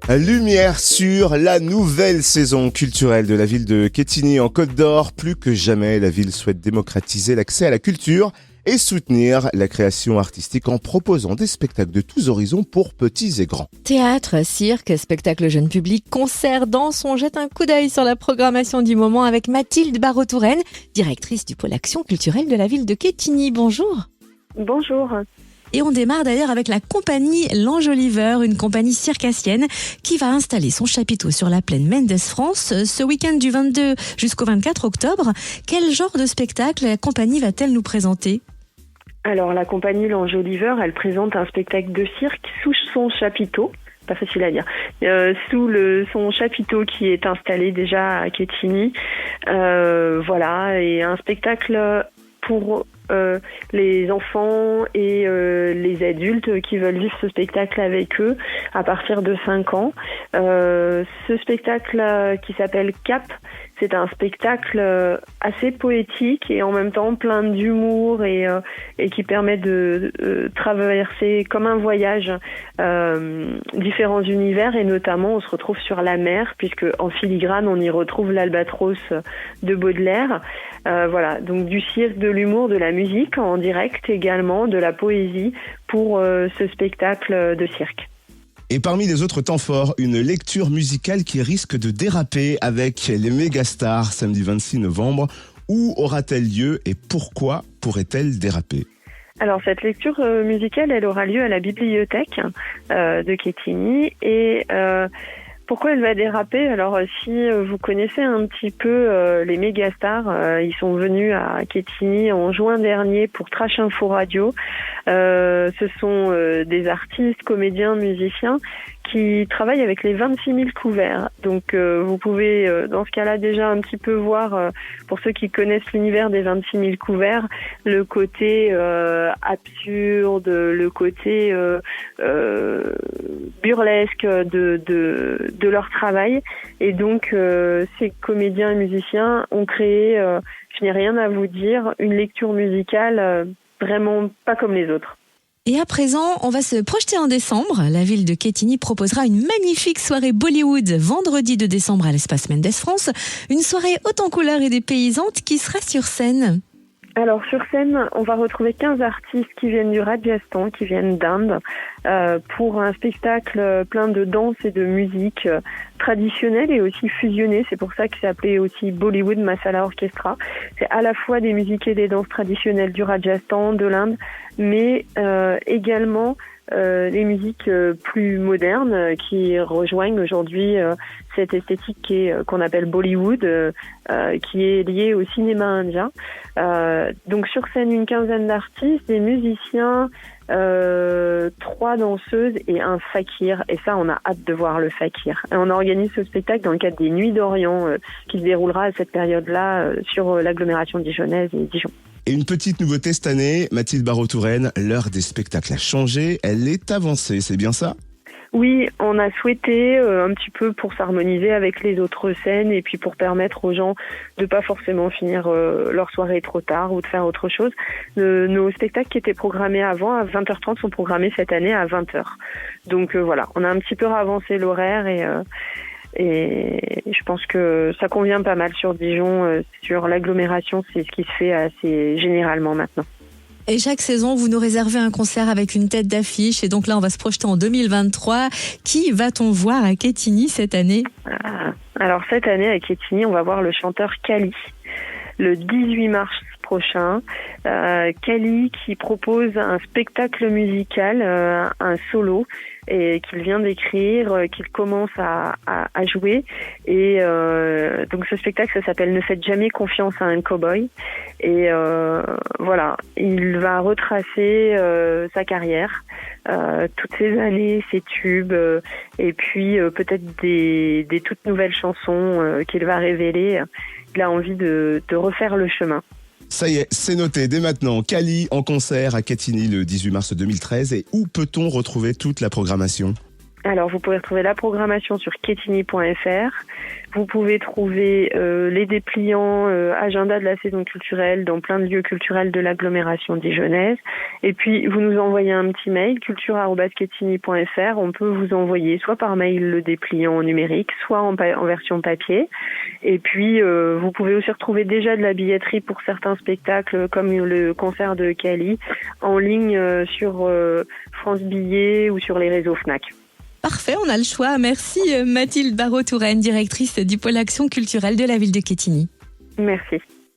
Lumière sur la nouvelle saison culturelle de la ville de Quetigny en Côte d'Or. Plus que jamais, la ville souhaite démocratiser l'accès à la culture et soutenir la création artistique en proposant des spectacles de tous horizons pour petits et grands. Théâtre, cirque, spectacle jeune public, concert, danse, on jette un coup d'œil sur la programmation du moment avec Mathilde Barreau-Touraine, directrice du pôle action culturelle de la ville de Quetigny. Bonjour. Bonjour. Et on démarre d'ailleurs avec la compagnie L'Enjoliveur, une compagnie circassienne qui va installer son chapiteau sur la plaine Mendes France ce week-end du 22 jusqu'au 24 octobre. Quel genre de spectacle la compagnie va-t-elle nous présenter ? Alors la compagnie L'Enjoliveur, elle présente un spectacle de cirque sous son chapiteau. Pas facile à dire. Son chapiteau qui est installé déjà à Quetigny. Voilà, et un spectacle pour les enfants et les adultes qui veulent vivre ce spectacle avec eux à partir de 5 ans. Ce spectacle qui s'appelle Cap, c'est un spectacle assez poétique et en même temps plein d'humour et qui permet de traverser comme un voyage différents univers, et notamment on se retrouve sur la mer puisque en filigrane on y retrouve l'Albatros de Baudelaire. Voilà, donc du cirque, de l'humour, de la musique en direct également, de la poésie pour ce spectacle de cirque. Et parmi les autres temps forts, une lecture musicale qui risque de déraper avec les Mégastars samedi 26 novembre. Où aura-t-elle lieu et pourquoi pourrait-elle déraper ? Alors cette lecture musicale, elle aura lieu à la bibliothèque de Quetigny et pourquoi elle va déraper ? Alors si vous connaissez un petit peu les Mégastars, ils sont venus à Quetigny en juin dernier pour Trash Info Radio. Ce sont des artistes, comédiens, musiciens qui travaillent avec les 26 000 couverts. Donc vous pouvez dans ce cas-là déjà un petit peu voir, pour ceux qui connaissent l'univers des 26 000 couverts, le côté absurde, le côté burlesque de leur travail. Et donc ces comédiens et musiciens ont créé, je n'ai rien à vous dire, une lecture musicale vraiment pas comme les autres. Et à présent, on va se projeter en décembre. La ville de Quetigny proposera une magnifique soirée Bollywood vendredi 2 décembre à l'espace Mendes France. Une soirée haute en couleurs et dépaysantes qui sera sur scène. Alors sur scène, on va retrouver 15 artistes qui viennent du Rajasthan, qui viennent d'Inde, pour un spectacle plein de danse et de musique traditionnelle et aussi fusionnée. C'est pour ça que c'est appelé aussi Bollywood Masala Orchestra. C'est à la fois des musiques et des danses traditionnelles du Rajasthan, de l'Inde, mais également les musiques plus modernes qui rejoignent aujourd'hui cette esthétique qu'on appelle Bollywood, qui est liée au cinéma indien. Donc sur scène, une quinzaine d'artistes, des musiciens, 3 danseuses et un fakir. Et ça, on a hâte de voir le fakir. Et on organise ce spectacle dans le cadre des Nuits d'Orient qui se déroulera à cette période-là sur l'agglomération dijonnaise et Dijon. Et une petite nouveauté cette année, Mathilde Barreau-Touraine, l'heure des spectacles a changé, elle est avancée, c'est bien ça ? Oui, on a souhaité un petit peu pour s'harmoniser avec les autres scènes et puis pour permettre aux gens de pas forcément finir leur soirée trop tard ou de faire autre chose. Nos spectacles qui étaient programmés avant à 20h30 sont programmés cette année à 20h. Donc voilà, on a un petit peu avancé l'horaire et je pense que ça convient pas mal sur Dijon, sur l'agglomération, c'est ce qui se fait assez généralement maintenant. Et chaque saison, vous nous réservez un concert avec une tête d'affiche. Et donc là, on va se projeter en 2023. Qui va-t-on voir à Quetigny cette année ? Alors cette année, à Quetigny, on va voir le chanteur Kali, le 18 mars prochain. Kali qui propose un spectacle musical, un solo, et qu'il vient d'écrire, qu'il commence à jouer. Et donc ce spectacle, ça s'appelle « Ne faites jamais confiance à un cow-boy ». Et voilà, il va retracer sa carrière, toutes ces années, ses tubes, et puis peut-être des toutes nouvelles chansons qu'il va révéler. Il a envie de refaire le chemin. Ça y est, c'est noté dès maintenant. Kali en concert à Quetigny le 18 mars 2013. Et où peut-on retrouver toute la programmation ? Alors, vous pouvez retrouver la programmation sur quetigny.fr. Vous pouvez trouver les dépliants agenda de la saison culturelle dans plein de lieux culturels de l'agglomération dijonnaise. Et puis, vous nous envoyez un petit mail, culture@quetigny.fr. On peut vous envoyer soit par mail le dépliant numérique, soit en version papier. Et puis, vous pouvez aussi retrouver déjà de la billetterie pour certains spectacles, comme le concert de Cali, en ligne sur France Billets ou sur les réseaux Fnac. Parfait, on a le choix. Merci Mathilde Barraud-Touraine, directrice du pôle action culturelle de la ville de Quetigny. Merci.